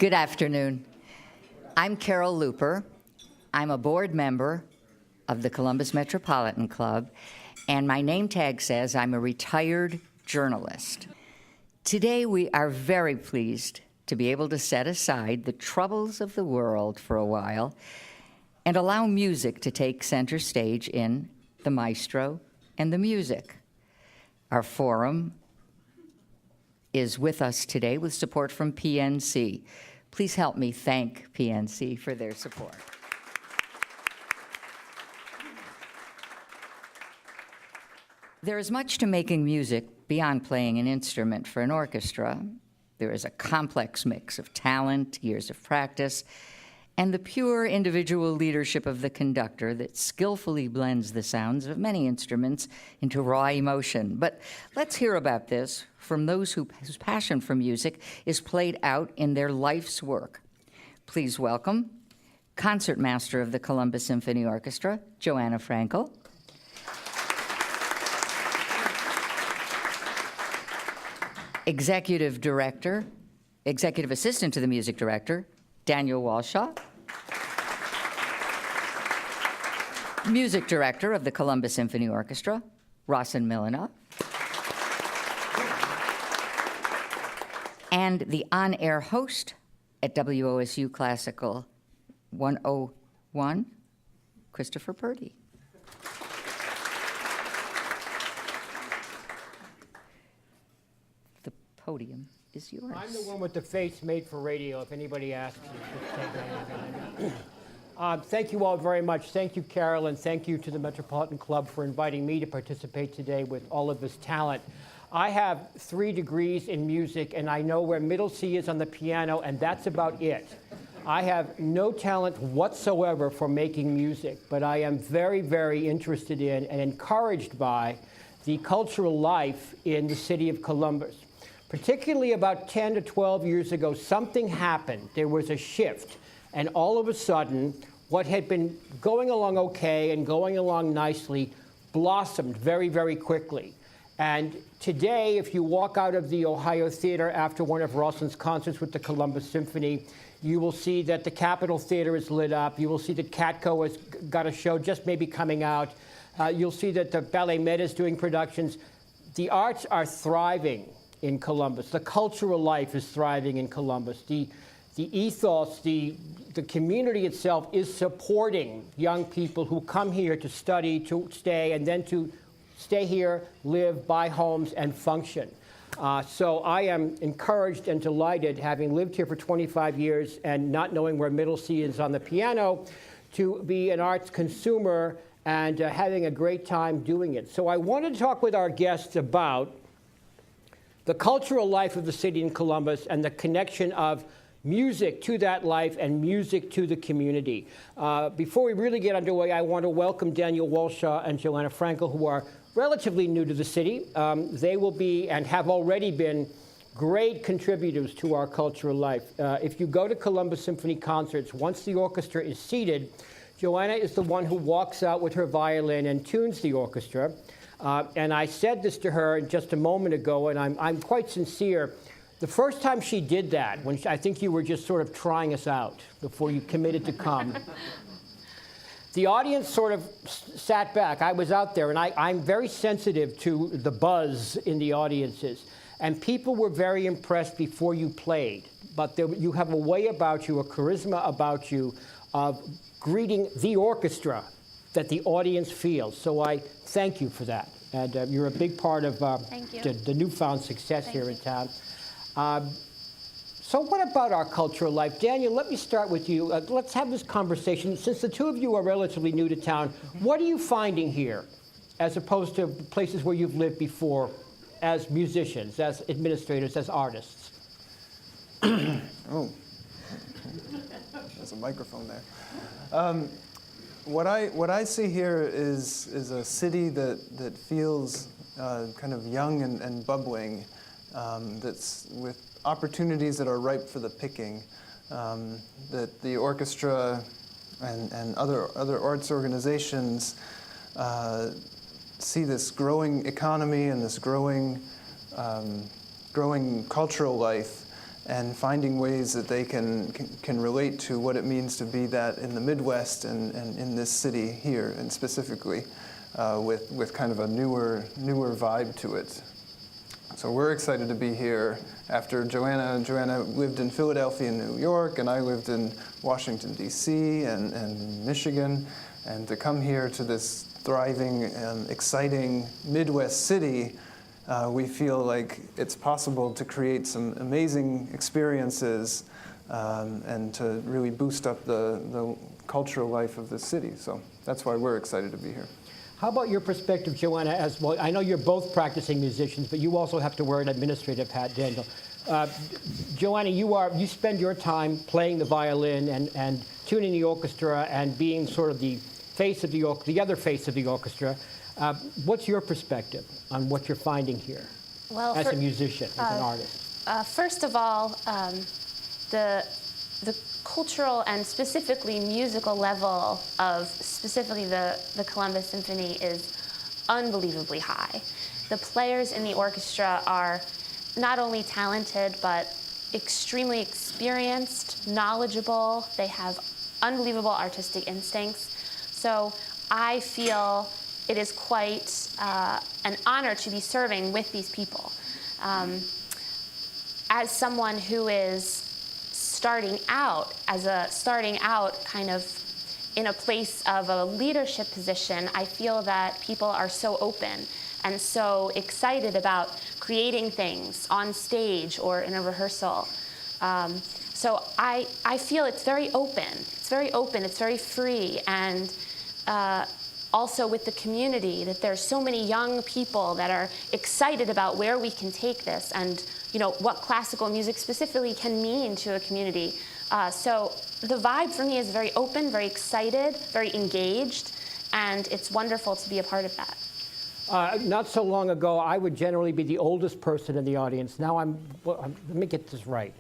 Good afternoon. I'm Carol Looper. I'm a board member of the Columbus Metropolitan Club, and my name tag says I'm a retired journalist. Today we are very pleased to be able to set aside the troubles of the world for a while and allow music to take center stage in the Maestro and the music. Our forum is with us today with support from PNC. Please help me thank PNC for their support. There is much to making music beyond playing an instrument for an orchestra. There is a complex mix of talent, years of practice, and the pure individual leadership of the conductor that skillfully blends the sounds of many instruments into raw emotion. But let's hear about this from those whose passion for music is played out in their life's work. Please welcome concertmaster of the Columbus Symphony Orchestra, Joanna Frankel. Executive assistant to the music director, Daniel Walshaw. Music director of the Columbus Symphony Orchestra, Rossen Milanov. And the on-air host at WOSU Classical 101, Christopher Purdy. The podium is yours. I'm the one with the face made for radio, if anybody asks you. Thank you all very much. Thank you, Carol, and thank you to the Metropolitan Club for inviting me to participate today with all of this talent. I have 3 degrees in music, and I know where middle C is on the piano, and that's about it. I have no talent whatsoever for making music, but I am very, very interested in and encouraged by the cultural life in the city of Columbus. Particularly about 10 to 12 years ago, something happened. There was a shift, and all of a sudden, what had been going along okay and going along nicely blossomed very, very quickly. And today, if you walk out of the Ohio Theater after one of Rossen's concerts with the Columbus Symphony, you will see that the Capitol Theater is lit up. You will see that Catco has got a show just maybe coming out. You'll see that the Ballet Meta is doing productions. The arts are thriving in Columbus. The cultural life is thriving in Columbus. The ethos, the community itself is supporting young people who come here to study, to stay, and then to stay here, live, buy homes, and function. So I am encouraged and delighted, having lived here for 25 years and not knowing where middle C is on the piano, to be an arts consumer and having a great time doing it. So I wanted to talk with our guests about the cultural life of the city in Columbus and the connection of music to that life and music to the community. Before we really get underway, I want to welcome Daniel Walshaw and Joanna Frankel, who are relatively new to the city. They will be and have already been great contributors to our cultural life. If you go to Columbus Symphony concerts, once the orchestra is seated, Joanna is the one who walks out with her violin and tunes the orchestra. And I said this to her just a moment ago, and I'm quite sincere. The first time she did that, when I think you were just sort of trying us out before you committed to come, the audience sort of sat back. I was out there, and I'm very sensitive to the buzz in the audiences. And people were very impressed before you played. But you have a way about you, a charisma about you, of greeting the orchestra that the audience feels. So I thank you for that. And you're a big part of the newfound success here in town. So what about our cultural life? Daniel, let me start with you. Let's have this conversation. Since the two of you are relatively new to town, what are you finding here as opposed to places where you've lived before as musicians, as administrators, as artists? Oh, there's a microphone there. What I see here is a city that feels kind of young and bubbling, that's with opportunities that are ripe for the picking, that the orchestra and other arts organizations see this growing economy and this growing cultural life and finding ways that they can relate to what it means to be that in the Midwest and in this city here, and specifically with kind of a newer vibe to it. So we're excited to be here after Joanna lived in Philadelphia and New York, and I lived in Washington, D.C. and Michigan, and to come here to this thriving and exciting Midwest city, we feel like it's possible to create some amazing experiences and to really boost up the cultural life of the city. So that's why we're excited to be here. How about your perspective, Joanna, as well? I know you're both practicing musicians, but you also have to wear an administrative hat, Daniel. Joanna, you spend your time playing the violin and tuning the orchestra and being sort of the face of the other face of the orchestra. What's your perspective on what you're finding here as a musician, as an artist? First of all, the cultural and specifically musical level of specifically the Columbus Symphony is unbelievably high. The players in the orchestra are not only talented, but extremely experienced, knowledgeable. They have unbelievable artistic instincts. So I feel it is quite an honor to be serving with these people. As someone who is starting out kind of in a place of a leadership position, I feel that people are so open and so excited about creating things on stage or in a rehearsal. So I feel it's very open. It's very open, it's very free, and also with the community, that there's so many young people that are excited about where we can take this and what classical music specifically can mean to a community. So the vibe for me is very open, very excited, very engaged, and it's wonderful to be a part of that. Not so long ago, I would generally be the oldest person in the audience. Now let me get this right.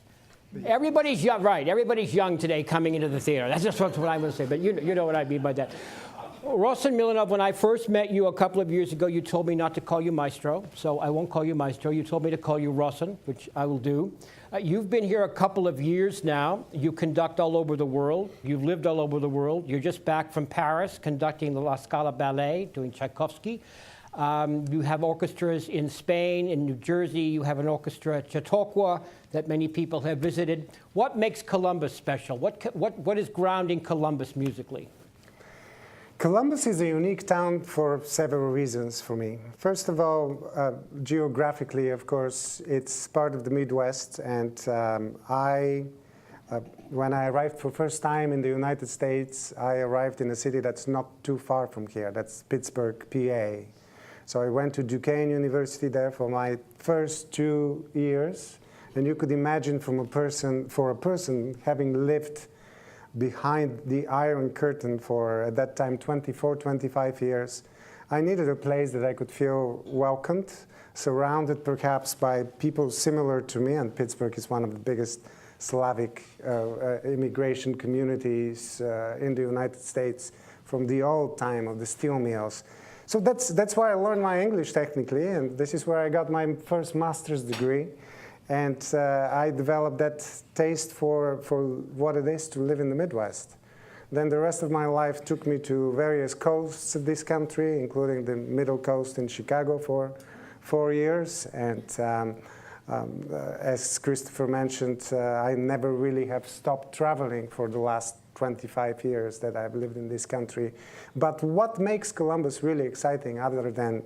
Everybody's young, right? Everybody's young today coming into the theater. That's just what I'm going to say, but you know what I mean by that. Rossen Milanov, when I first met you a couple of years ago, you told me not to call you Maestro, so I won't call you Maestro. You told me to call you Rossen, which I will do. You've been here a couple of years now. You conduct all over the world. You've lived all over the world. You're just back from Paris conducting the La Scala Ballet, doing Tchaikovsky. You have orchestras in Spain, in New Jersey. You have an orchestra at Chautauqua that many people have visited. What makes Columbus special? What is grounding Columbus musically? Columbus is a unique town for several reasons for me. First of all, geographically, of course, it's part of the Midwest, and when I arrived for the first time in the United States, I arrived in a city that's not too far from here. That's Pittsburgh, PA. So I went to Duquesne University there for my first 2 years, and you could imagine for a person having lived behind the Iron Curtain for, at that time, 24, 25 years, I needed a place that I could feel welcomed, surrounded perhaps by people similar to me, and Pittsburgh is one of the biggest Slavic immigration communities in the United States from the old time of the steel mills. So that's where I learned my English technically, and this is where I got my first master's degree. And I developed that taste for what it is to live in the Midwest. Then the rest of my life took me to various coasts of this country, including the Middle Coast in Chicago for 4 years. And as Christopher mentioned, I never really have stopped traveling for the last 25 years that I've lived in this country. But what makes Columbus really exciting, other than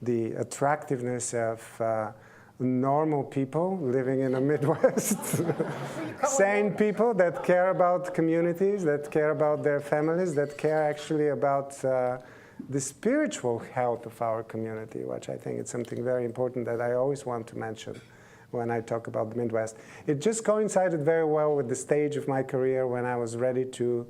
the attractiveness of normal people living in the Midwest, sane people that care about communities, that care about their families, that care actually about the spiritual health of our community, which I think is something very important that I always want to mention when I talk about the Midwest. It just coincided very well with the stage of my career when I was ready to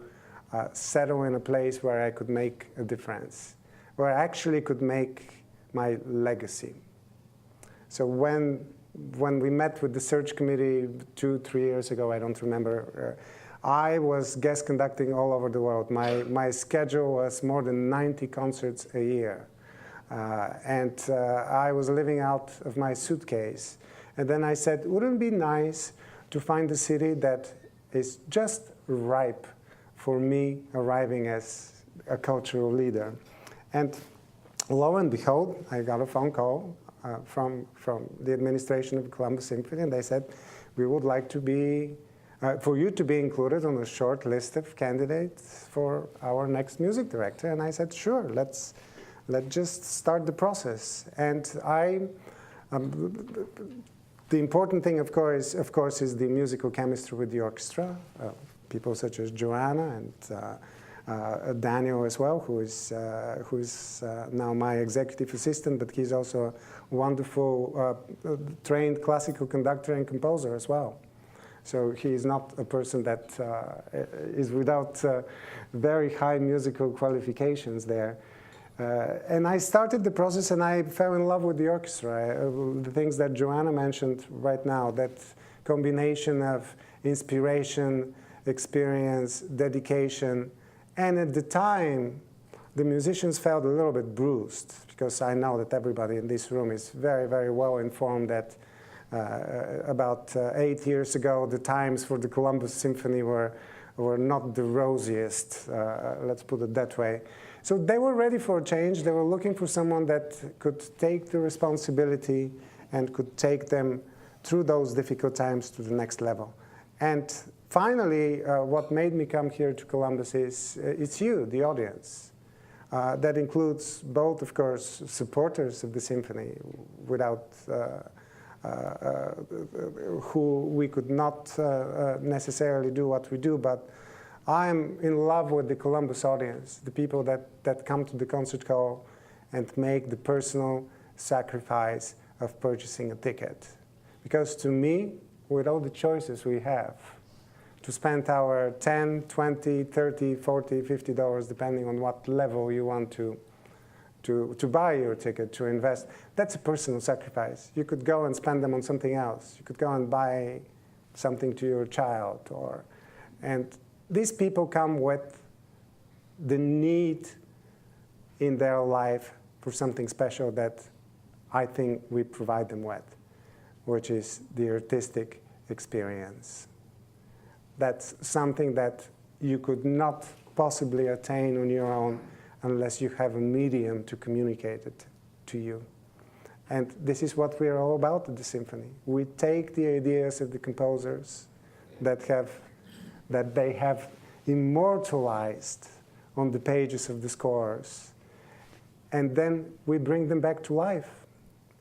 settle in a place where I could make a difference, where I actually could make my legacy. So when we met with the search committee 2-3 years ago, I don't remember, I was guest conducting all over the world. My schedule was more than 90 concerts a year. And I was living out of my suitcase. And then I said, wouldn't it be nice to find a city that is just ripe for me arriving as a cultural leader. And lo and behold, I got a phone call from the administration of Columbus Symphony, and they said, we would like to be, for you to be included on a short list of candidates for our next music director. And I said, sure, let's just start the process. And the important thing, of course, is the musical chemistry with the orchestra. People such as Joanna and Daniel as well, who is now my executive assistant, but he's also a wonderful trained classical conductor and composer as well. So he is not a person that is without very high musical qualifications there. And I started the process and I fell in love with the orchestra. The things that Joanna mentioned right now, that combination of inspiration, experience, dedication, and at the time, the musicians felt a little bit bruised, because I know that everybody in this room is very, very well informed that about 8 years ago, the times for the Columbus Symphony were not the rosiest, let's put it that way. So they were ready for a change. They were looking for someone that could take the responsibility and could take them through those difficult times to the next level. And finally, what made me come here to Columbus is it's you, the audience. That includes both, of course, supporters of the symphony, without who we could not necessarily do what we do, but I'm in love with the Columbus audience, the people that come to the concert hall and make the personal sacrifice of purchasing a ticket. Because to me, with all the choices we have, to spend our $10, $20, $30, $40, $50, depending on what level you want to buy your ticket, to invest, that's a personal sacrifice. You could go and spend them on something else. You could go and buy something to your child. And these people come with the need in their life for something special that I think we provide them with, which is the artistic experience. That's something that you could not possibly attain on your own unless you have a medium to communicate it to you. And this is what we are all about at the symphony. We take the ideas of the composers that they have immortalized on the pages of the scores, and then we bring them back to life.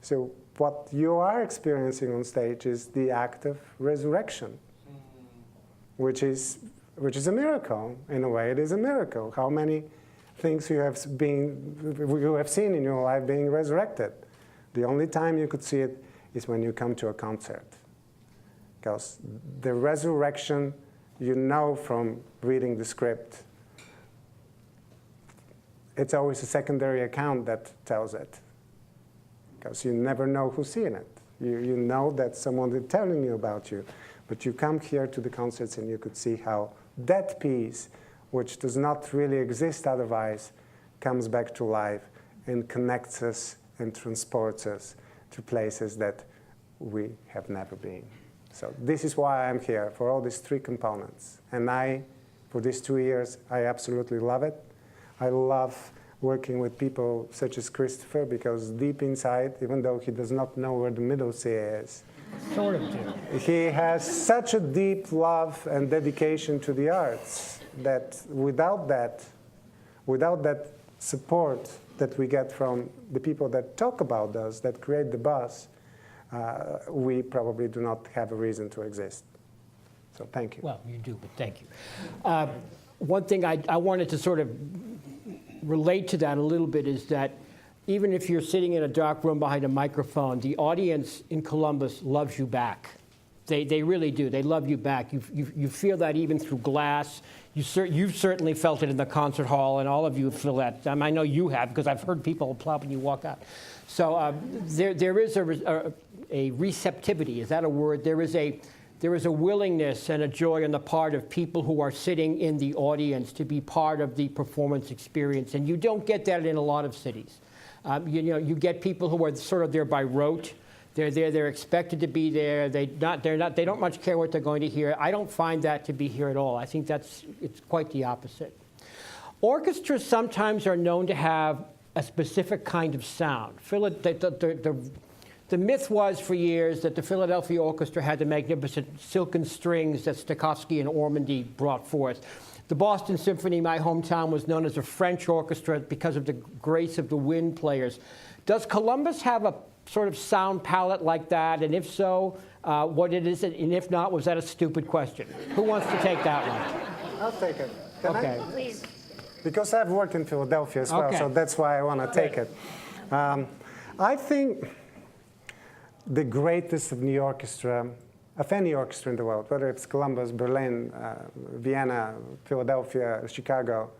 So what you are experiencing on stage is the act of resurrection, which is a miracle. In a way, it is a miracle. How many things you have seen in your life being resurrected? The only time you could see it is when you come to a concert, because the resurrection, you know from reading the script, it's always a secondary account that tells it, because you never know who's seeing it. You know that someone is telling you about you, but you come here to the concerts and you could see how that piece, which does not really exist otherwise, comes back to life and connects us and transports us to places that we have never been. So this is why I'm here, for all these three components. And for these 2 years, I absolutely love it. I love working with people such as Christopher, because deep inside, even though he does not know where the middle C is, Sort of do. he has such a deep love and dedication to the arts that without that support that we get from the people that talk about us, that create the buzz, we probably do not have a reason to exist. So thank you. Well, you do, but thank you. One thing I wanted to sort of relate to that a little bit is that even if you're sitting in a dark room behind a microphone, the audience in Columbus loves you back. They really do. They love you back. You feel that even through glass. You've certainly felt it in the concert hall, and all of you feel that. I know you have, because I've heard people applaud when you walk out. So there is a receptivity. Is that a word? There is a willingness and a joy on the part of people who are sitting in the audience to be part of the performance experience, and you don't get that in a lot of cities. You get people who are sort of there by rote. They're there. They're expected to be there. They don't much care what they're going to hear. I don't find that to be here at all. I think it's quite the opposite. Orchestras sometimes are known to have a specific kind of sound. The myth was for years that the Philadelphia Orchestra had the magnificent silken strings that Stokowski and Ormandy brought forth. The Boston Symphony, my hometown, was known as a French orchestra because of the grace of the wind players. Does Columbus have a sort of sound palette like that? And if so, what it is? And if not, was that a stupid question? Who wants to take that one? I'll take it. Can Okay. I? Please. Because I've worked in Philadelphia as well, Okay. so that's why I want to take it. I think the greatest of the orchestra, of any orchestra in the world, whether it's Columbus, Berlin, Vienna, Philadelphia, Chicago,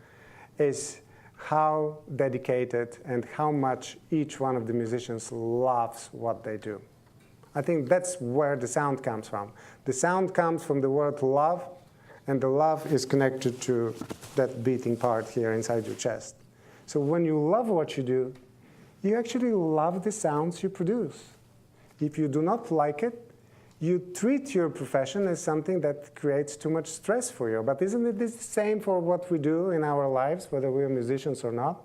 is how dedicated and how much each one of the musicians loves what they do. I think that's where the sound comes from. The sound comes from the word love, and the love is connected to that beating part here inside your chest. So when you love what you do, you actually love the sounds you produce. If you do not like it, you treat your profession as something that creates too much stress for you. But isn't it the same for what we do in our lives, whether we're musicians or not?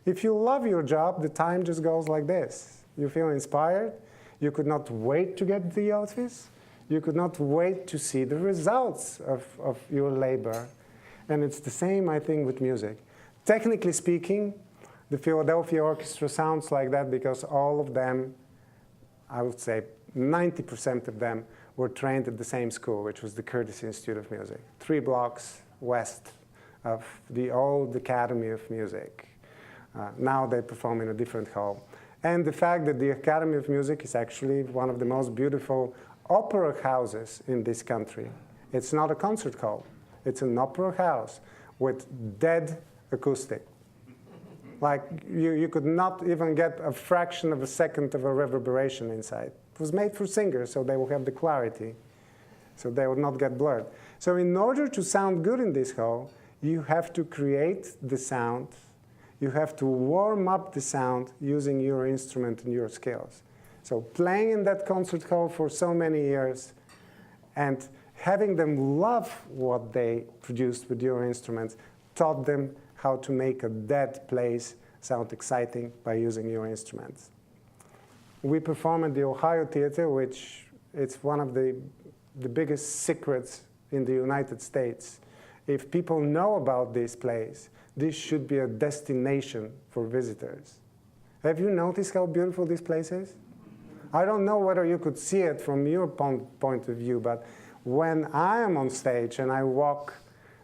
If you love your job, the time just goes like this. You feel inspired. You could not wait to get to the office. You could not wait to see the results of your labor. And it's the same, I think, with music. Technically speaking, the Philadelphia Orchestra sounds like that because all of them, I would say 90% of them, were trained at the same school, which was the Curtis Institute of Music, 3 blocks west of the old Academy of Music. Now they perform in a different hall. And the fact that the Academy of Music is actually one of the most beautiful opera houses in this country. It's not a concert hall. It's an opera house with dead acoustic. Like you could not even get a fraction of a second of a reverberation inside. It was made for singers, so they will have the clarity, so they will not get blurred. So in order to sound good in this hall, you have to create the sound. You have to warm up the sound using your instrument and your skills. So playing in that concert hall for so many years and having them love what they produced with your instruments taught them how to make a dead place sound exciting by using your instruments. We perform at the Ohio Theater, which is one of the biggest secrets in the United States. If people know about this place, this should be a destination for visitors. Have you noticed how beautiful this place is? I don't know whether you could see it from your point of view, but when I am on stage and I walk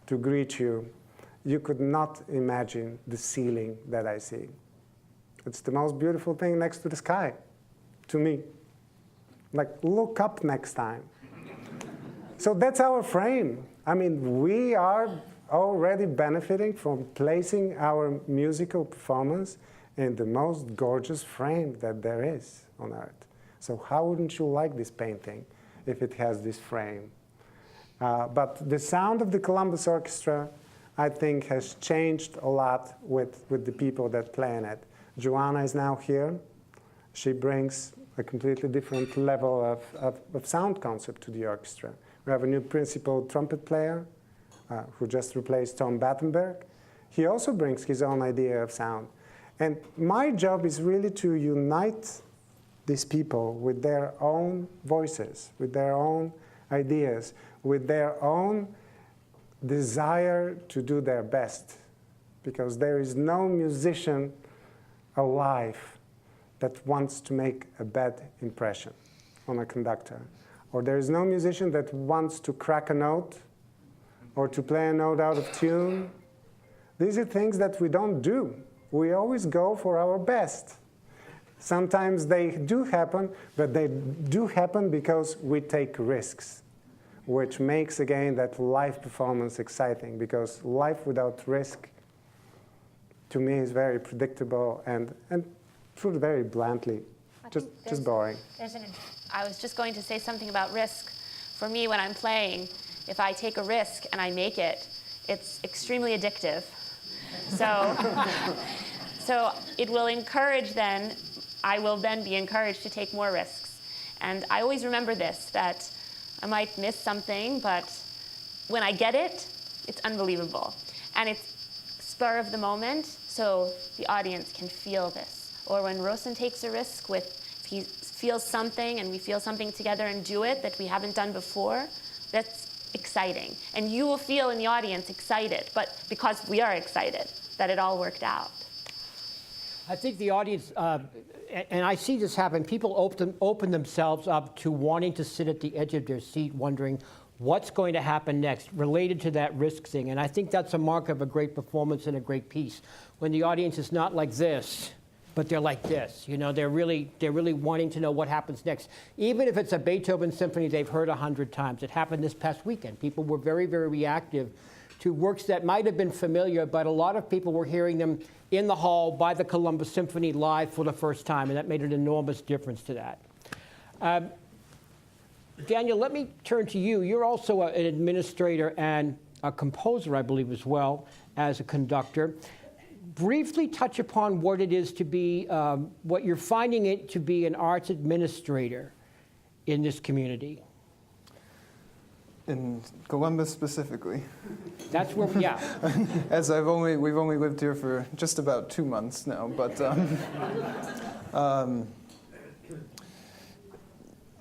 to greet you, you could not imagine the ceiling that I see. It's the most beautiful thing next to the sky, to me. Like, look up next time. So that's our frame. I mean, we are already benefiting from placing our musical performance in the most gorgeous frame that there is on earth. So how wouldn't you like this painting if it has this frame? But the sound of the Columbus Orchestra, I think, has changed a lot with the people that play in it. Joanna is now here. She brings a completely different level of sound concept to the orchestra. We have a new principal trumpet player who just replaced Tom Battenberg. He also brings his own idea of sound. And my job is really to unite these people with their own voices, with their own ideas, with their own desire to do their best. Because there is no musician alive that wants to make a bad impression on a conductor. Or there is no musician that wants to crack a note or to play a note out of tune. These are things that we don't do. We always go for our best. Sometimes they do happen, but they do happen because we take risks, which makes, again, that live performance exciting, because life without risk, to me, is very predictable and put it very bluntly, just boring. I was just going to say something about risk. For me, when I'm playing, if I take a risk and I make it, it's extremely addictive. So it will encourage then, I will then be encouraged to take more risks. And I always remember this, that I might miss something, but when I get it, it's unbelievable. And it's spur of the moment, so the audience can feel this. Or when Rossen takes a risk with, if he feels something and we feel something together and do it that we haven't done before, that's exciting. And you will feel in the audience excited, but because we are excited that it all worked out. I think the audience, and I see this happen, people open themselves up to wanting to sit at the edge of their seat wondering what's going to happen next related to that risk thing. And I think that's a mark of a great performance and a great piece. When the audience is not like this, but they're like this. You know, they're really wanting to know what happens next. Even if it's a Beethoven symphony they've heard 100 times. It happened this past weekend. People were very, very reactive to works that might have been familiar, but a lot of people were hearing them in the hall by the Columbus Symphony live for the first time, and that made an enormous difference to that. Daniel, let me turn to you. You're also an administrator and a composer, I believe, as well as a conductor. Briefly touch upon what it is to be, what you're finding it to be an arts administrator in this community. In Columbus specifically. That's where, yeah. As we've only lived here for just about 2 months now, but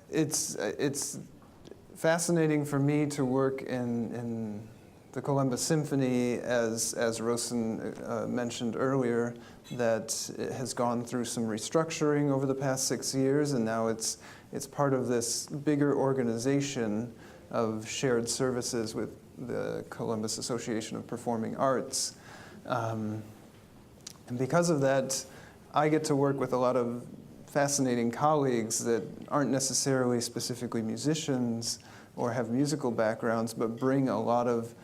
it's fascinating for me to work in the Columbus Symphony, as Rossen mentioned earlier, that it has gone through some restructuring over the past 6 years, and now it's part of this bigger organization of shared services with the Columbus Association of Performing Arts. And because of that, I get to work with a lot of fascinating colleagues that aren't necessarily specifically musicians or have musical backgrounds, but bring a lot of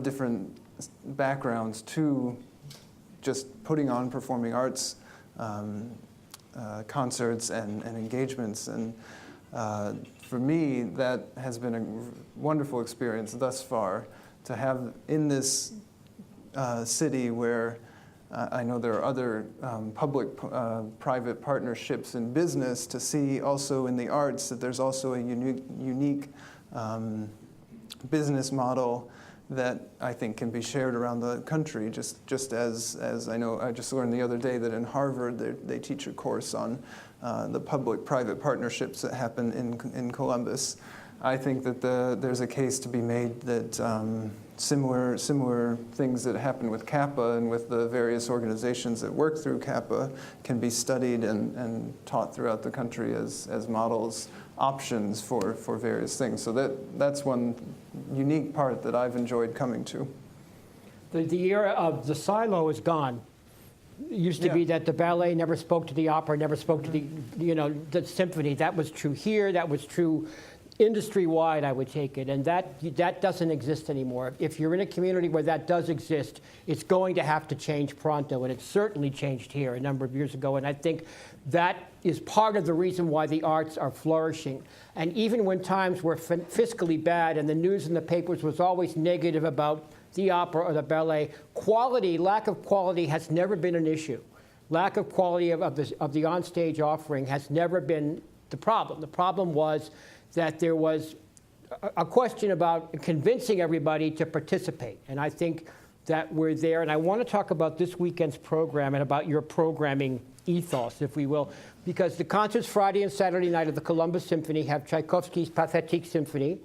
different backgrounds to just putting on performing arts concerts and engagements. And for me, that has been a wonderful experience thus far, to have in this city where I know there are other public-private partnerships in business, to see also in the arts that there's also a unique business model that I think can be shared around the country, just as I know, I just learned the other day that in Harvard they teach a course on the public-private partnerships that happen in Columbus. I think that there's a case to be made that similar things that happen with Kappa and with the various organizations that work through Kappa can be studied and taught throughout the country as models, options for various things. So that's one unique part that I've enjoyed coming to. The era of the silo is gone. It used to be that the ballet never spoke to the opera, never spoke to the symphony. That was true here. That was true industry-wide, I would take it. And that doesn't exist anymore. If you're in a community where that does exist, it's going to have to change pronto. And it certainly changed here a number of years ago. And I think that is part of the reason why the arts are flourishing. And even when times were fiscally bad and the news in the papers was always negative about the opera or the ballet, lack of quality has never been an issue. Lack of quality of the onstage offering has never been the problem. The problem was that there was a question about convincing everybody to participate. And I think that we're there. And I want to talk about this weekend's program and about your programming ethos, if we will, because the concerts Friday and Saturday night of the Columbus Symphony have Tchaikovsky's Pathétique Symphony,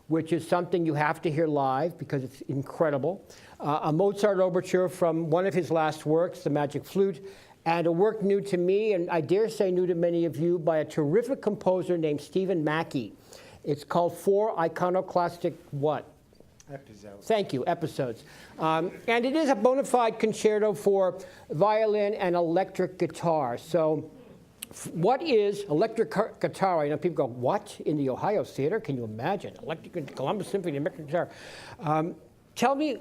which is something you have to hear live because it's incredible. A Mozart overture from one of his last works, The Magic Flute, and a work new to me, and I dare say new to many of you, by a terrific composer named Stephen Mackey. It's called 4 Iconoclastic what? Episodes. Thank you, episodes. And it is a bona fide concerto for violin and electric guitar. So what is electric guitar? You know, people go, what? In the Ohio Theater? Can you imagine? Electric Columbus Symphony, electric guitar. Tell me,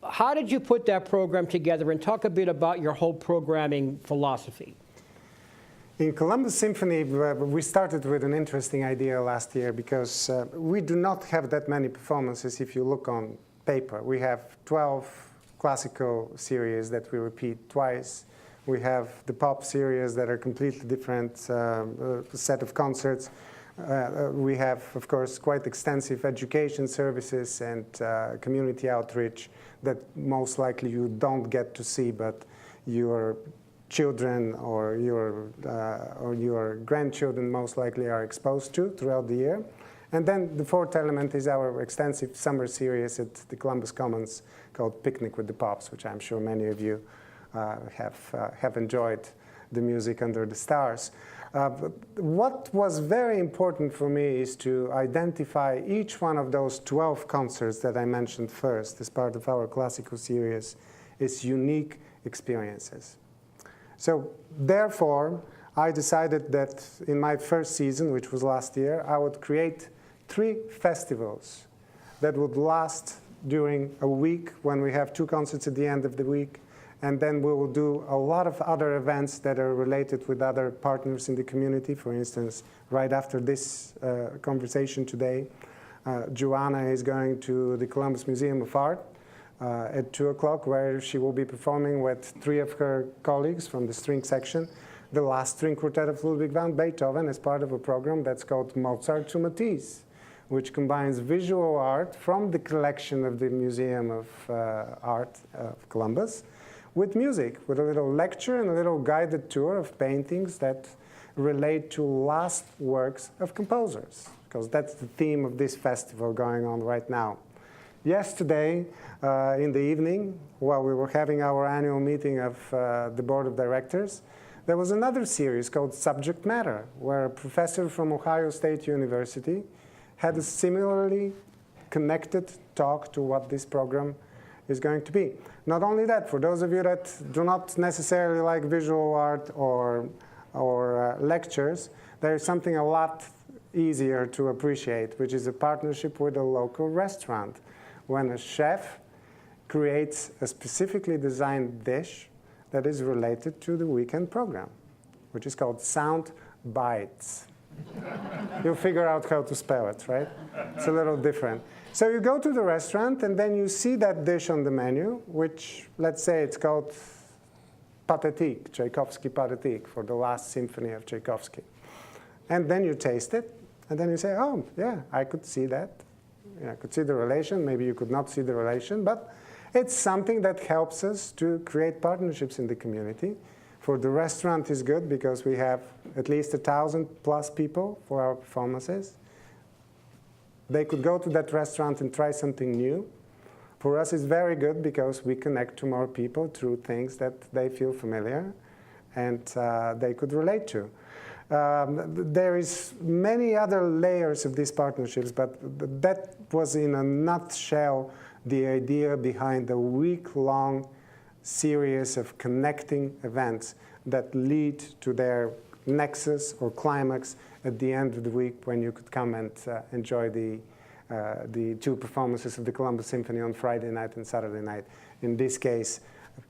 how did you put that program together, and talk a bit about your whole programming philosophy? In Columbus Symphony, we started with an interesting idea last year because we do not have that many performances if you look on paper. We have 12 classical series that we repeat twice. We have the pop series that are completely different set of concerts. We have, of course, quite extensive education services and community outreach that most likely you don't get to see, but your children or your grandchildren most likely are exposed to throughout the year. And then the fourth element is our extensive summer series at the Columbus Commons called Picnic with the Pops, which I'm sure many of you have enjoyed the music under the stars. What was very important for me is to identify each one of those 12 concerts that I mentioned first as part of our classical series as unique experiences. So therefore, I decided that in my first season, which was last year, I would create 3 festivals that would last during a week when we have 2 concerts at the end of the week. And then we will do a lot of other events that are related with other partners in the community. For instance, right after this conversation today, Joanna is going to the Columbus Museum of Art at 2 o'clock, where she will be performing with 3 of her colleagues from the string section, the last string quartet of Ludwig van Beethoven as part of a program that's called Mozart to Matisse, which combines visual art from the collection of the Museum of Art of Columbus with music, with a little lecture and a little guided tour of paintings that relate to last works of composers, because that's the theme of this festival going on right now. Yesterday, in the evening, while we were having our annual meeting of the board of directors, there was another series called Subject Matter, where a professor from Ohio State University had a similarly connected talk to what this program is going to be. Not only that, for those of you that do not necessarily like visual art or lectures, there is something a lot easier to appreciate, which is a partnership with a local restaurant. When a chef creates a specifically designed dish that is related to the weekend program, which is called Sound Bites. You'll figure out how to spell it, right? It's a little different. So you go to the restaurant, and then you see that dish on the menu, which, let's say it's called Pathétique, Tchaikovsky Pathétique, for the last symphony of Tchaikovsky. And then you taste it, and then you say, oh, yeah, I could see that. I could see the relation. Maybe you could not see the relation, but it's something that helps us to create partnerships in the community. For the restaurant is good because we have at least 1,000+ people for our performances. They could go to that restaurant and try something new. For us, it's very good because we connect to more people through things that they feel familiar and they could relate to. There is many other layers of these partnerships, but that was in a nutshell the idea behind a week-long series of connecting events that lead to their nexus or climax at the end of the week, when you could come and enjoy the 2 performances of the Columbus Symphony on Friday night and Saturday night. In this case,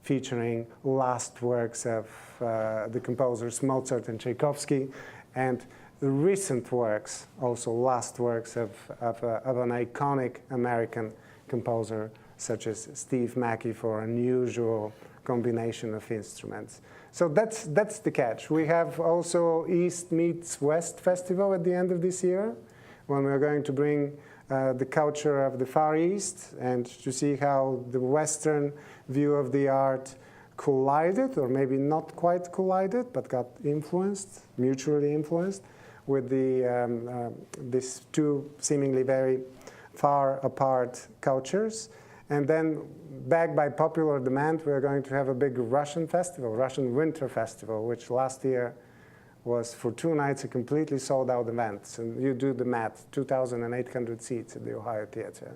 featuring last works of the composers Mozart and Tchaikovsky, and the recent works, also last works of an iconic American composer such as Steve Mackey, for an unusual combination of instruments. So that's the catch. We have also East Meets West Festival at the end of this year, when we're going to bring the culture of the Far East and to see how the Western view of the art collided, or maybe not quite collided, but got influenced, mutually influenced, with these 2 seemingly very far apart cultures. And then, backed by popular demand, we're going to have a big Russian festival, Russian Winter Festival, which last year was, for 2 nights, a completely sold-out event. So you do the math, 2,800 seats at the Ohio Theater.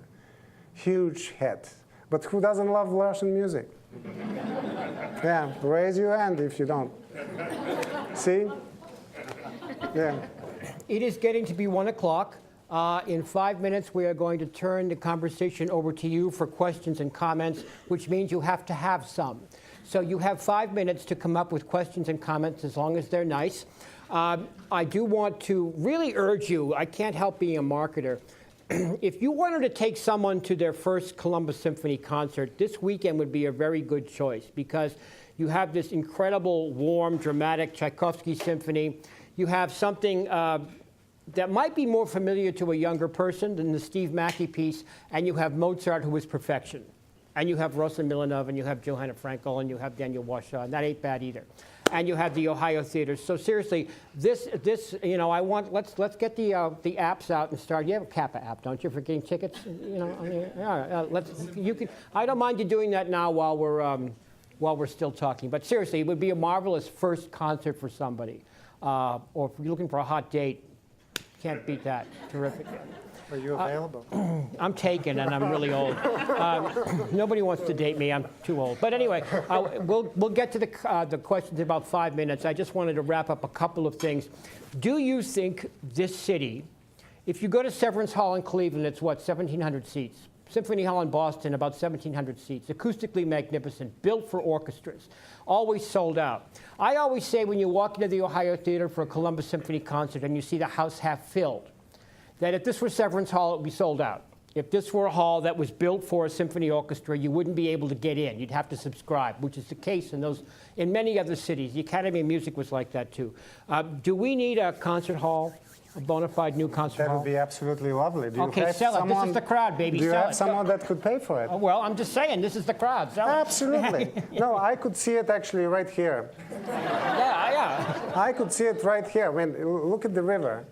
Huge hit. But who doesn't love Russian music? Yeah, raise your hand if you don't. See? Yeah. It is getting to be 1 o'clock. In 5 minutes, we are going to turn the conversation over to you for questions and comments, which means you have to have some. So you have 5 minutes to come up with questions and comments, as long as they're nice. I do want to really urge you, I can't help being a marketer, if you wanted to take someone to their first Columbus Symphony concert, this weekend would be a very good choice because you have this incredible, warm, dramatic Tchaikovsky symphony. You have something that might be more familiar to a younger person than the Steve Mackey piece, and you have Mozart, who is perfection. And you have Rossen Milanov, and you have Joanna Frankel, and you have Daniel Walshaw, and that ain't bad either. And you have the Ohio Theater. So seriously, this, you know, let's get the apps out and start. You have a Kappa app, don't you, for getting tickets? You know, I mean, I don't mind you doing that now while we're still talking. But seriously, it would be a marvelous first concert for somebody. Or if you're looking for a hot date, can't beat that. Terrific. Are you available? I'm taken, and I'm really old. Nobody wants to date me. I'm too old. But anyway, we'll get to the questions in about 5 minutes. I just wanted to wrap up a couple of things. Do you think this city, if you go to Severance Hall in Cleveland, it's what, 1,700 seats? Symphony Hall in Boston, about 1,700 seats. Acoustically magnificent, built for orchestras, always sold out. I always say when you walk into the Ohio Theater for a Columbus Symphony concert and you see the house half filled, that if this were Severance Hall, it would be sold out. If this were a hall that was built for a symphony orchestra, you wouldn't be able to get in. You'd have to subscribe, which is the case in many other cities. The Academy of Music was like that, too. Do we need a concert hall, a bona fide new concert hall? That would be absolutely lovely. Do you Okay, have sell it. someone, This is the crowd, baby. Do you Sell have it. someone that could pay for it? Well, I'm just saying, this is the crowd. Sell it. Absolutely. No, I could see it actually right here. Yeah. I could see it right here. I mean, look at the river.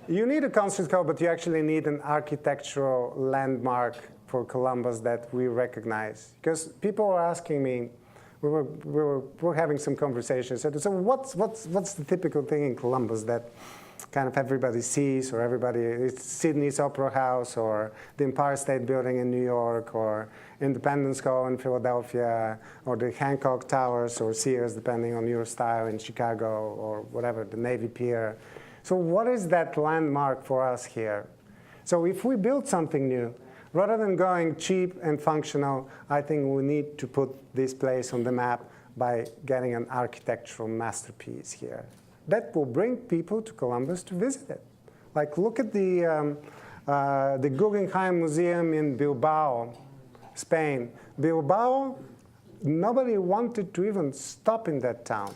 You need a concert hall, but you actually need an architectural landmark for Columbus that we recognize. Because people were asking me, we were having some conversations. So what's the typical thing in Columbus that kind of everybody sees, or it's Sydney's Opera House, or the Empire State Building in New York, or Independence Hall in Philadelphia, or the Hancock Towers, or Sears, depending on your style, in Chicago, or whatever, the Navy Pier. So what is that landmark for us here? So if we build something new, rather than going cheap and functional, I think we need to put this place on the map by getting an architectural masterpiece here. That will bring people to Columbus to visit it. Like, look at the Guggenheim Museum in Bilbao, Spain. Bilbao, nobody wanted to even stop in that town.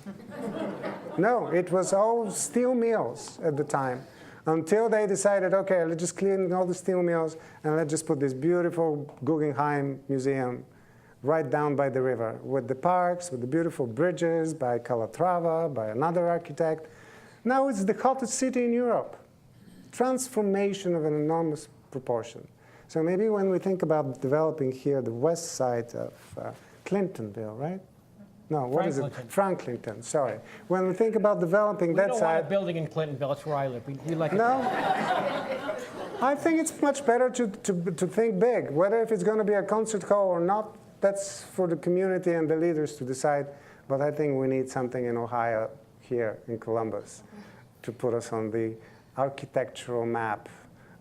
No, it was all steel mills at the time, until they decided, okay, let's just clean all the steel mills and let's just put this beautiful Guggenheim Museum right down by the river, with the parks, with the beautiful bridges by Calatrava, by another architect. Now it's the hottest city in Europe. Transformation of an enormous proportion. So maybe when we think about developing here the west side of Clintonville, right? No, what is it? Franklinton, sorry. When we think about developing that We don't side... want a building in Clintonville. That's where I live. We like it. No? I think it's much better to think big. Whether if it's going to be a concert hall or not, that's for the community and the leaders to decide. But I think we need something in Ohio, here in Columbus, to put us on the architectural map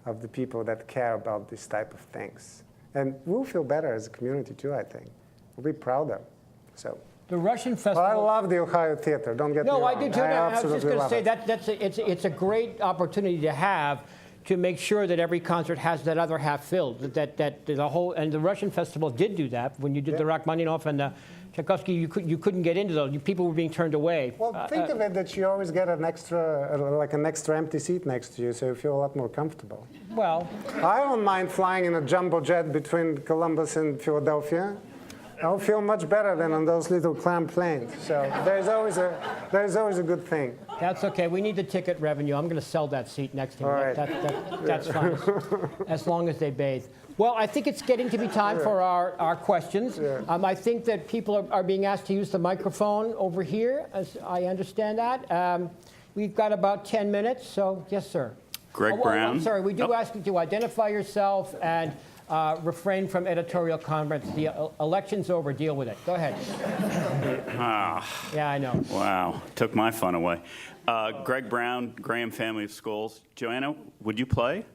of the people that care about this type of things. And we'll feel better as a community, too, I think. We'll be prouder. So. The Russian festival. Well, I love the Ohio Theater. Don't get me wrong. No, I do too. I was just going to say it. it's a great opportunity to have to make sure that every concert has that other half filled. That the whole, and the Russian festival did do that when you did the Rachmaninoff and the Tchaikovsky. You couldn't get into those. People were being turned away. Well, think of it that you always get an extra empty seat next to you, so you feel a lot more comfortable. Well, I don't mind flying in a jumbo jet between Columbus and Philadelphia. I'll feel much better than on those little clam planes. So there's always a good thing. That's okay. We need the ticket revenue. I'm going to sell that seat next to me. All right. That's fine, as long as they bathe. Well, I think it's getting to be time for our questions. Yeah. I think that people are being asked to use the microphone over here, as I understand that. We've got about 10 minutes, so yes, sir. Greg Brown. I'm sorry. We do ask you to identify yourself and refrain from editorial comments. The election's over. Deal with it. Go ahead. Yeah, I know. Wow. Took my fun away. Greg Brown, Graham Family of Schools. Joanna, would you play?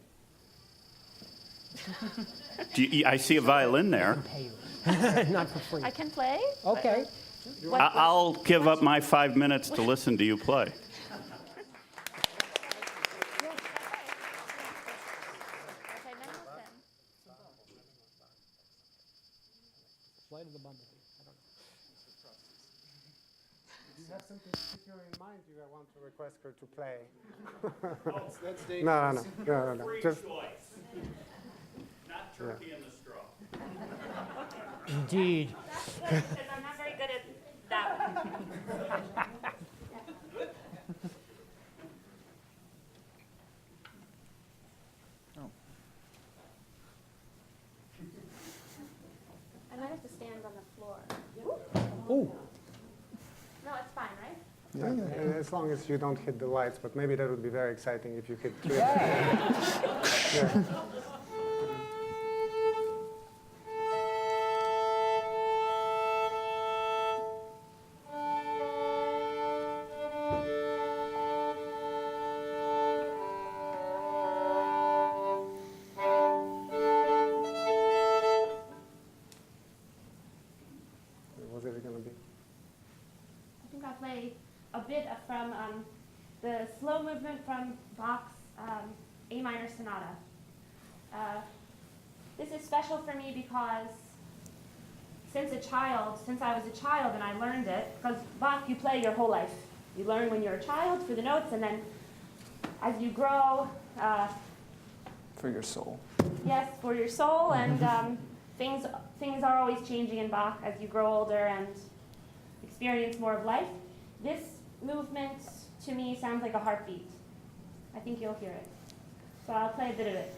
I see a violin there. Not for free. I can play. Okay. I'll give up my 5 minutes to listen to you play. Flight of the Bumblebee. I don't know. Do you have something particular in mind you want to request her to play? That's No. Free Just, choice. Not turkey in the straw. Indeed. That's good, because I'm not very good at that one. I might have to stand on the floor. Oh, No, it's fine, right? yeah, as long as you don't hit the lights, but maybe that would be very exciting if you hit three. Was it going to be? I think I'll play a bit from the slow movement from Bach's A minor sonata. This is special for me because since I was a child and I learned it, because Bach you play your whole life. You learn when you're a child for the notes, and then as you grow, for your soul. yes, for your soul, and things are always changing in Bach as you grow older and experience more of life. This movement, to me, sounds like a heartbeat. I think you'll hear it. So I'll play a bit of it.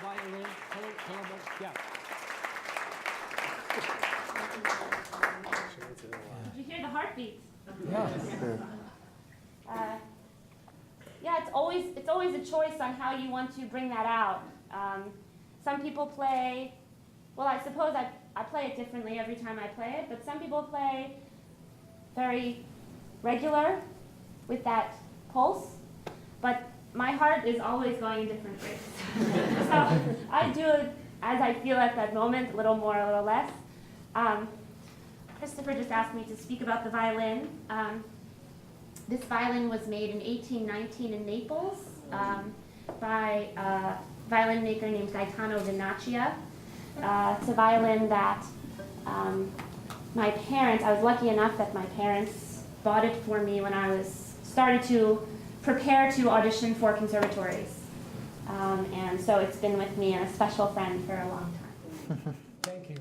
violin, Columbus, yeah. Did you hear the heartbeats? Yeah. Yeah, it's always a choice on how you want to bring that out. Some people play, well, I suppose I play it differently every time I play it, but some people play very regular with that pulse, but my heart is always going in different rates. So I do it as I feel at that moment, a little more, a little less. Christopher just asked me to speak about the violin. This violin was made in 1819 in Naples by a violin maker named Gaetano Vernaccia. It's a violin that my parents, I was lucky enough that my parents bought it for me when I started to prepare to audition for conservatories. And so it's been with me and a special friend for a long time. Thank you.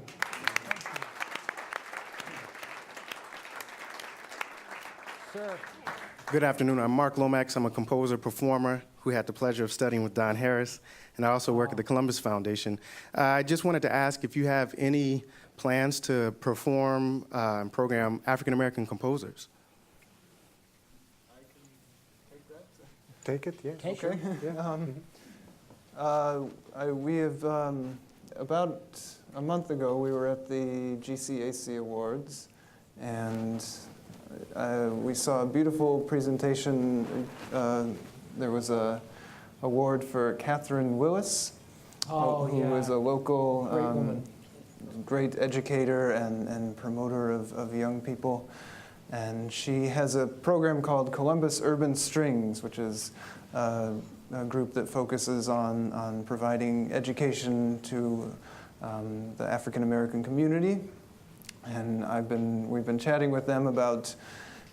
Sir. Good afternoon. I'm Mark Lomax. I'm a composer, performer who had the pleasure of studying with Don Harris, and I also work at the Columbus Foundation. I just wanted to ask if you have any plans to perform and program African American composers. Take it, yes. Take Okay. We have, about a month ago, we were at the GCAC Awards, and we saw a beautiful presentation. There was a award for Catherine Willis, who was a local Great woman. great educator and promoter of young people. And she has a program called Columbus Urban Strings, which is a group that focuses on providing education to the African American community. And we've been chatting with them about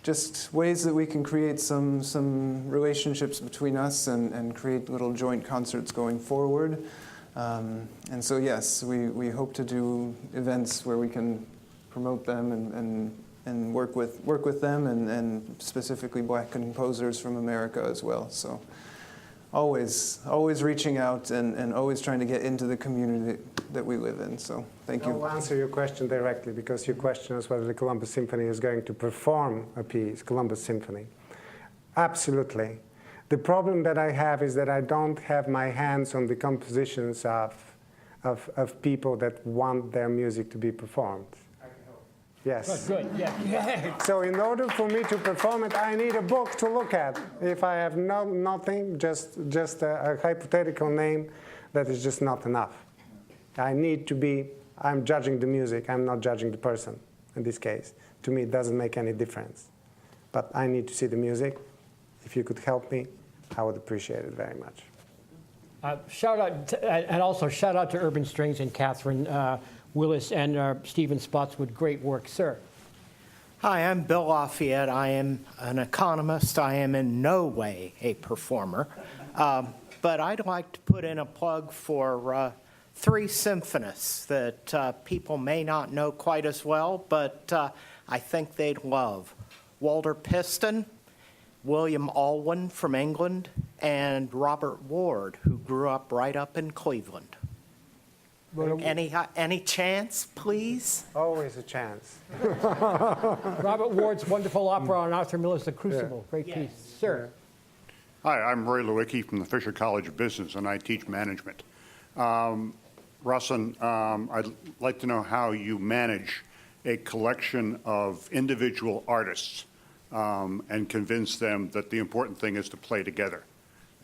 just ways that we can create some relationships between us and create little joint concerts going forward. And so yes, we hope to do events where we can promote them and work with them and specifically Black composers from America as well. So always reaching out and always trying to get into the community that we live in. So thank you. I'll answer your question directly, because your question is whether the Columbus Symphony is going to perform a piece, Columbus Symphony. Absolutely. The problem that I have is that I don't have my hands on the compositions of people that want their music to be performed. Yes. Good, yeah. So in order for me to perform it, I need a book to look at. If I have nothing, just a hypothetical name, that is just not enough. I'm judging the music, I'm not judging the person in this case. To me, it doesn't make any difference. But I need to see the music. If you could help me, I would appreciate it very much. Shout out, and also shout out to Urban Strings and Catherine Willis and Stephen Spotswood. Great work, sir. Hi, I'm Bill Lafayette. I am an economist. I am in no way a performer. But I'd like to put in a plug for three symphonists that people may not know quite as well, but I think they'd love. Walter Piston, William Alwyn from England, and Robert Ward, who grew up right up in Cleveland. Any chance, please? Always a chance. Robert Ward's wonderful opera on Arthur Miller's The Crucible. Yeah. Great piece. Sir. Hi, I'm Roy Lewicki from the Fisher College of Business, and I teach management. Rossen, I'd like to know how you manage a collection of individual artists and convince them that the important thing is to play together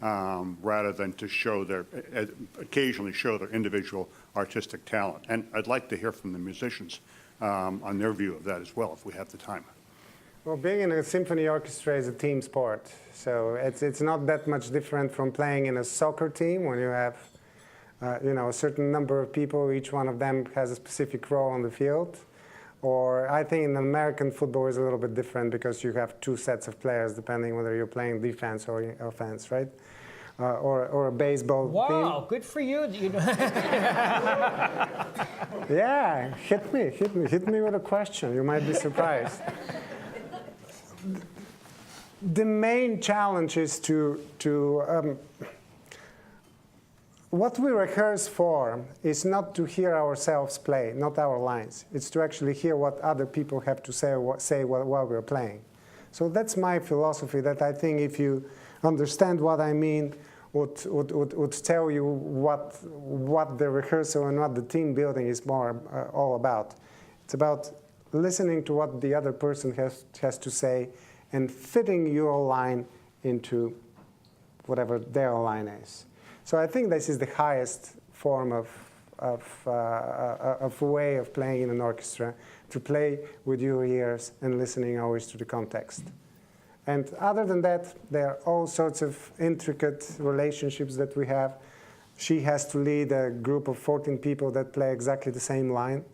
rather than to occasionally show their individual artistic talent. And I'd like to hear from the musicians on their view of that as well, if we have the time. Well, being in a symphony orchestra is a team sport, so it's not that much different from playing in a soccer team when you have a certain number of people, each one of them has a specific role on the field. Or I think in American football is a little bit different because you have two sets of players depending whether you're playing defense or offense, right? Or a baseball team. Wow, good for you. Yeah, hit me with a question. You might be surprised. The main challenge is what we rehearse for is not to hear ourselves play, not our lines. It's to actually hear what other people have to say while we're playing. So that's my philosophy, that I think if you understand what I mean, would tell you what the rehearsal and what the team building is more all about. It's about listening to what the other person has to say and fitting your line into whatever their line is. So I think this is the highest form of way of playing in an orchestra, to play with your ears and listening always to the context. And other than that, there are all sorts of intricate relationships that we have. She has to lead a group of 14 people that play exactly the same line.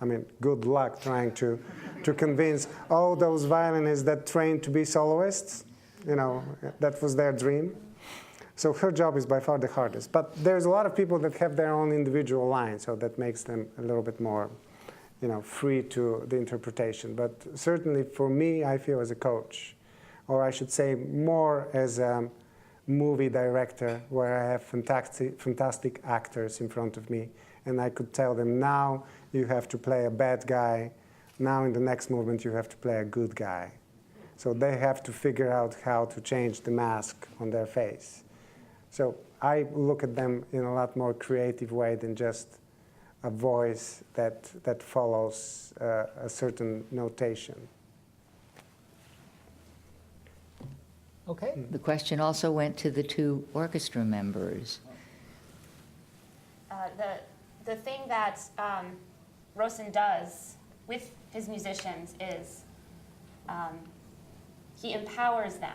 I mean, good luck trying to convince all those violinists that trained to be soloists. That was their dream. So her job is by far the hardest. But there's a lot of people that have their own individual lines, so that makes them a little bit more, free to the interpretation. But certainly for me, I feel as a coach, or I should say more as a movie director, where I have fantastic actors in front of me, and I could tell them, now you have to play a bad guy, now in the next movement you have to play a good guy. So they have to figure out how to change the mask on their face. So I look at them in a lot more creative way than just a voice that follows a certain notation. Okay. The question also went to the two orchestra members. The thing that Rossen does with his musicians is he empowers them.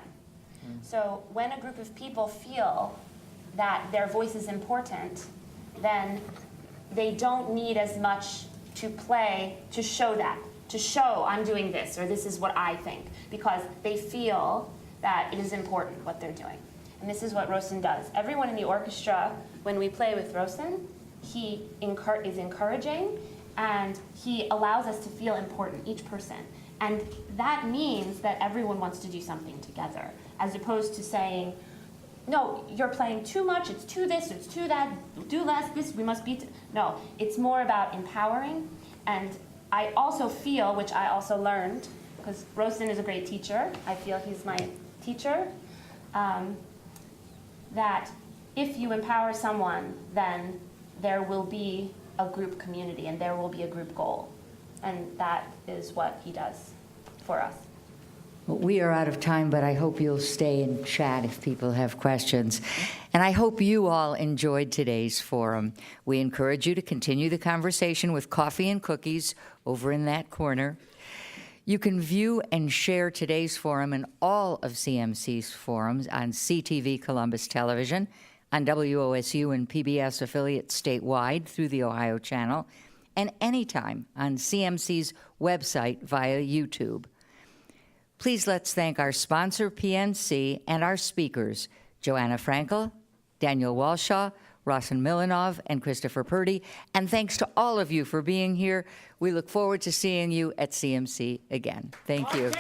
So when a group of people feel that their voice is important, then they don't need as much to play to show that, to show I'm doing this, or this is what I think, because they feel that it is important what they're doing. And this is what Rossen does. Everyone in the orchestra, when we play with Rossen, he is encouraging, and he allows us to feel important, each person. And that means that everyone wants to do something together, as opposed to saying, no, you're playing too much, it's too this, it's too that, do less, this, we must be... No, it's more about empowering. And I also feel, which I also learned, because Rossen is a great teacher, I feel he's my teacher, that if you empower someone, then there will be a group community and there will be a group goal. And that is what he does for us. Well, we are out of time, but I hope you'll stay and chat if people have questions. And I hope you all enjoyed today's forum. We encourage you to continue the conversation with coffee and cookies over in that corner. You can view and share today's forum and all of CMC's forums on CTV Columbus Television, on WOSU and PBS affiliates statewide through the Ohio Channel, and anytime on CMC's website via YouTube. Please let's thank our sponsor, PNC, and our speakers, Joanna Frankel, Daniel Walshaw, Rossen Milanov, and Christopher Purdy. And thanks to all of you for being here. We look forward to seeing you at CMC again. Thank you.